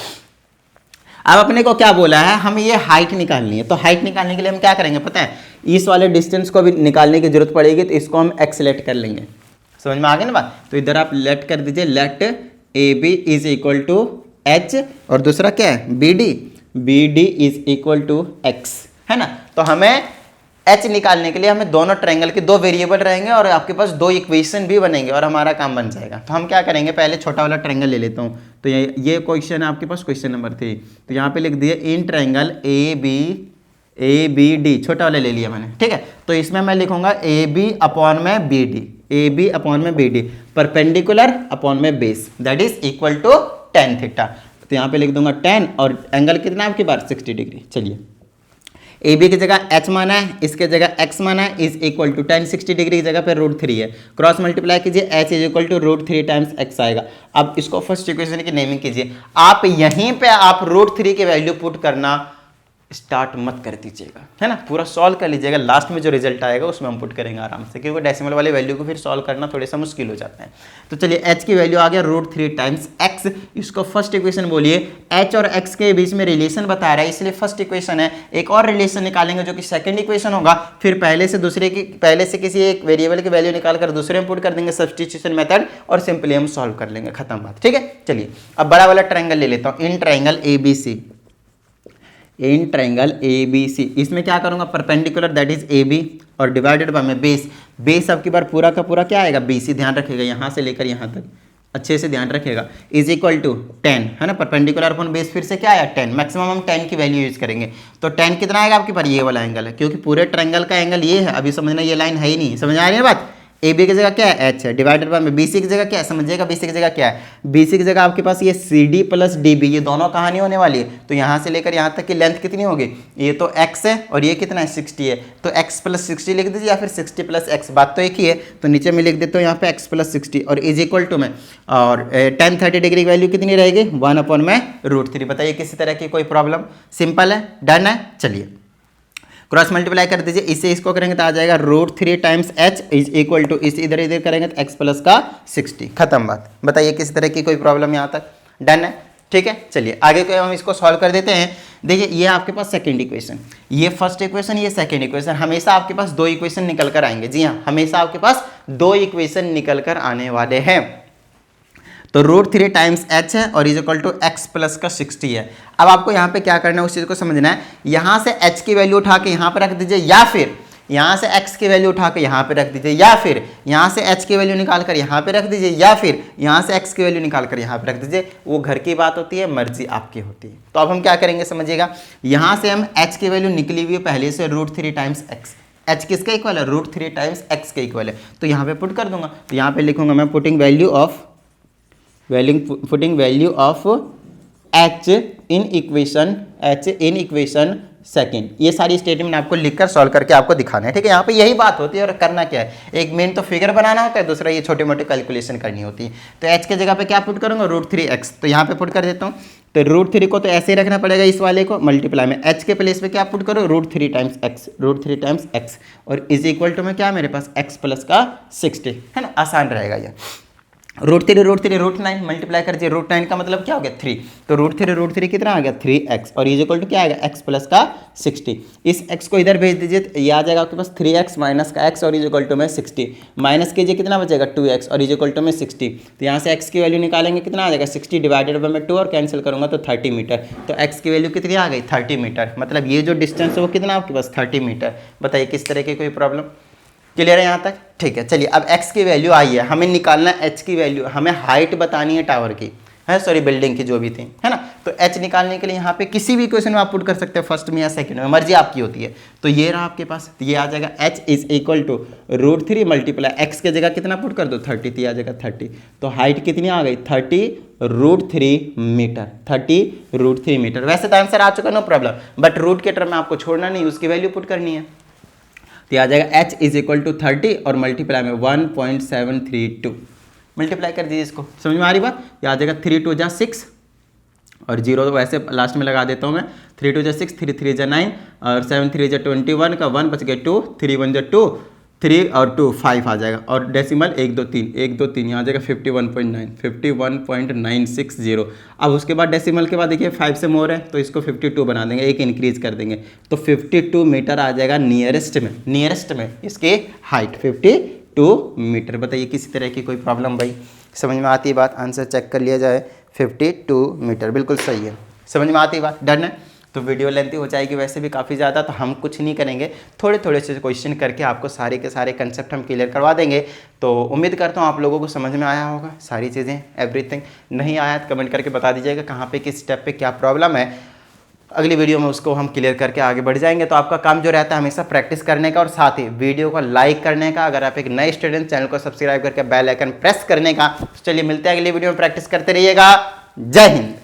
अब अपने को क्या बोला है, हम ये हाइट निकालनी है। तो हाइट निकालने के लिए हम क्या करेंगे पता है, इस वाले डिस्टेंस को भी निकालने की जरूरत पड़ेगी, तो इसको हम एक्स लेट कर लेंगे। समझ में आ गई ना बात। तो इधर आप लेट कर दीजिए, let AB is equal to H, और दूसरा क्या है BD is equal to X, है ना। तो हमें H निकालने के लिए हमें दोनों ट्रायंगल के दो वेरिएबल रहेंगे और आपके पास दो इक्वेशन भी बनेंगे और हमारा काम बन जाएगा। तो हम क्या करेंगे, पहले छोटा वाला ट्रायंगल ले लेता हूँ। तो ये क्वेश्चन है आपके पास, क्वेश्चन नंबर 3। तो यहाँ पे लिख दिए इन ट्रायंगल ABD, छोटा वाला ले लिया मैंने, ठीक है। तो इसमें मैं लिखूंगा AB अपॉन में BD, परपेंडिकुलर अपॉन में base, that is equal to tan theta. तो यहाँ पे लिख दूंगा tan, और एंगल कितना है आपकी बार 60 डिग्री। चलिए AB की जगह H माना है, इसके जगह X माना है, is equal to tan 60 degree की जगह पे √3 है, क्रॉस मल्टीप्लाई कीजिए, H is equal to √3 times X आएगा। अब इसको फर्स्ट इक्वेशन की नेमिंग कीजिए। आप यहीं पे आप √3 की वैल्यू पुट करना स्टार्ट मत कर दीजिएगा, है ना, पूरा सॉल्व कर लीजिएगा। लास्ट में जो रिजल्ट आएगा उसमें हम पुट करेंगे आराम से, क्योंकि डेसिमल वाली वैल्यू को फिर सॉल्व करना थोड़ा सा मुश्किल हो जाता है। तो चलिए H की वैल्यू आ गया √3 टाइम्स X, इसको फर्स्ट इक्वेशन बोलिए। H और X के बीच में रिलेशन बता रहा है, इसलिए फर्स्ट इक्वेशन है। एक और रिलेशन निकालेंगे जो कि सेकंड इक्वेशन होगा, फिर पहले से किसी एक वेरिएबल की वैल्यू निकाल कर दूसरे में पुट कर देंगे, सब्स्टिट्यूशन मेथड, और सिंपली हम सॉल्व कर लेंगे, खत्म बात, ठीक है। चलिए अब बड़ा वाला ट्रायंगल ले लेता हूँ, इन ट्रायंगल ABC, इसमें क्या करूंगा, परपेंडिकुलर दैट इज AB, और डिवाइडेड बाय में बेस अब की बार पूरा का पूरा क्या आएगा BC, ध्यान रखिएगा यहां से लेकर यहां तक अच्छे से ध्यान रखिएगा, इज इक्वल टू 10, है ना, परपेंडिकुलर अपॉन बेस, फिर से क्या आया 10, मैक्सिमम हम 10 की वैल्यू यूज करेंगे। तो 10 कितना आएगा आपके पास, ये वाला एंगल है, क्योंकि पूरे ट्रायंगल का एंगल ये है। अभी समझना, ये लाइन है ही नहीं, समझ आ रही है बात। AB की जगह क्या है H है, डिवाइडेड बाय में BC की जगह क्या है, समझिएगा BC की जगह क्या है, BC की जगह आपके पास ये CD प्लस DB, ये दोनों कहानी होने वाली है। तो यहाँ से लेकर यहाँ तक की लेंथ कितनी होगी, ये तो X है और ये कितना है 60 है, तो X प्लस 60 लिख दीजिए, या फिर 60 प्लस X, बात तो एक ही है। तो नीचे में लिख देता हूँ यहाँ पे X प्लस 60, और इज इक्वल टू में, और tan 30 डिग्री की वैल्यू कितनी रहेगी 1 अपॉन में √3। बताइए किसी तरह की कोई प्रॉब्लम, सिंपल है, डन है। चलिए क्रॉस मल्टीप्लाई कर दीजिए, इससे इसको करेंगे तो आ जाएगा √3 times H is equal to, इस इधर इधर करेंगे तो X प्लस का 60, खत्म बात। बताइए किसी तरह की कोई प्रॉब्लम यहाँ तक, डन है, ठीक है। चलिए आगे को हम इसको सॉल्व कर देते हैं। देखिए ये आपके पास सेकंड इक्वेशन, ये फर्स्ट इक्वेशन, ये सेकंड इक्वेशन, हमेशा आपके पास दो इक्वेशन निकल कर आएंगे। जी हाँ, हमेशा आपके पास दो इक्वेशन निकल कर आने वाले हैं। तो √3 टाइम्स H है और is equal to X plus का 60 है। अब आपको यहाँ पे क्या करना है उस चीज़ को समझना है। यहाँ से H की वैल्यू उठा के यहाँ पे रख दीजिए, या फिर यहाँ से X की वैल्यू उठा के यहाँ पे रख दीजिए, या फिर यहाँ से H की वैल्यू निकाल कर यहाँ पे रख दीजिए, या फिर यहाँ से X की वैल्यू निकाल कर यहाँ पे रख दीजिए। वो घर की बात होती है, मर्जी आपकी होती है। तो अब हम क्या करेंगे समझिएगा, यहाँ से हम H की वैल्यू निकली हुई है पहले से √3 टाइम्स X, H किसके इक्वल है, √3 टाइम्स X के इक्वल है। तो यहाँ पे पुट कर दूंगा, तो यहाँ पे लिखूंगा मैं putting value of H in equation second. ये सारी स्टेटमेंट आपको लिखकर सॉल्व करके आपको दिखाना है, ठीक है। यहाँ पे यही बात होती है, और करना क्या है, एक मेन तो फिगर बनाना होता है, दूसरा ये छोटे मोटे कैलकुलेशन करनी होती है। तो H के जगह पे क्या पुट करूँगा, √3x, तो यहाँ पे पुट कर देता हूँ। तो √3 को तो ऐसे ही रखना पड़ेगा, इस वाले को मल्टीप्लाई में H के प्लेस पे क्या पुट करो, √3 टाइम्स x, और इज इक्वल टू में क्या मेरे पास X प्लस का 60, है ना, आसान रहेगा ये। √9 मल्टीप्लाई कर दीजिए, √9 का मतलब क्या हो गया 3, तो √3 कितना आ गया 3x, और इज इक्वल टू क्या आएगा x प्लस का 60। इस x को इधर भेज दीजिए, तो ये आ जाएगा आपके पास 3x माइनस का x और इज इक्वल टू में 60, माइनस कीजिए कितना बचेगा 2x और इज इक्वल टू में 60। तो यहाँ से x की वैल्यू निकालेंगे, कितना आ जाएगा 60 डिवाइडेड बाय में 2, और कैंसिल करूंगा तो 30 मीटर। तो x की वैल्यू कितनी आ गई 30 मीटर, मतलब ये जो डिस्टेंस है वो कितना आपके पास 30 मीटर। बताइए किस तरह की कोई प्रॉब्लम, क्लियर है यहाँ तक, ठीक है। चलिए अब x की वैल्यू आई है, हमें निकालना है h की वैल्यू, हमें हाइट बतानी है टावर की, है सॉरी बिल्डिंग की जो भी थी, है ना। तो h निकालने के लिए यहाँ पे किसी भी क्वेश्चन में आप पुट कर सकते हैं, फर्स्ट में या सेकंड में, मर्जी आपकी होती है। तो ये रहा आपके पास, तो ये आ जाएगा h is equal to √3 multiply x के जगह कितना पुट कर दो 30, तो आ जाएगा 30। तो हाइट कितनी आ गई 30√3 मीटर, 30√3 मीटर। वैसे तो आंसर आ चुका, नो प्रॉब्लम, बट रूट के टर्म में आपको छोड़ना नहीं, उसकी वैल्यू पुट करनी है। तो आ जाएगा h इज इक्वल टू 30 और मल्टीप्लाई में 1.732, मल्टीप्लाई कर दीजिए इसको। समझ में आ रही बात? ये आ जाएगा 3 2 जा 6 और 0 तो वैसे लास्ट में लगा देता हूँ मैं, 3 2 जा 6, 3 3 जा 9 और 7 3 जा 21 का 1 बच गया 2, 3 1 जा 2, 3 और 2 5 आ जाएगा, और डेसिमल 1 2 3 1 2 3 यहाँ आ जाएगा 51.9, 51.960। अब उसके बाद डेसिमल के बाद देखिए 5 से मोर है तो इसको 52 बना देंगे, एक इंक्रीज कर देंगे, तो 52 मीटर आ जाएगा नियरेस्ट में इसकी हाइट 52 मीटर। बताइए किसी तरह की कोई प्रॉब्लम भाई? समझ में आती है बात? आंसर चेक कर लिया जाए, 52 मीटर बिल्कुल सही है। समझ में आती है बात? डन है? तो वीडियो लेंथी हो जाएगी वैसे भी काफ़ी ज़्यादा, तो हम कुछ नहीं करेंगे, थोड़े थोड़े से क्वेश्चन करके आपको सारे के सारे कंसेप्ट हम क्लियर करवा देंगे। तो उम्मीद करता हूँ आप लोगों को समझ में आया होगा सारी चीज़ें, एवरीथिंग। नहीं आया तो कमेंट करके बता दीजिएगा कहाँ पे किस स्टेप पे क्या प्रॉब्लम है, अगली वीडियो में उसको हम क्लियर करके आगे बढ़ जाएंगे। तो आपका काम जो रहता है हमेशा प्रैक्टिस करने का और साथ ही वीडियो को लाइक करने का। अगर आप एक नए स्टूडेंट, चैनल को सब्सक्राइब करके बेल आइकन प्रेस करने का। तो चलिए मिलते हैं अगली वीडियो में, प्रैक्टिस करते रहिएगा। जय हिंद।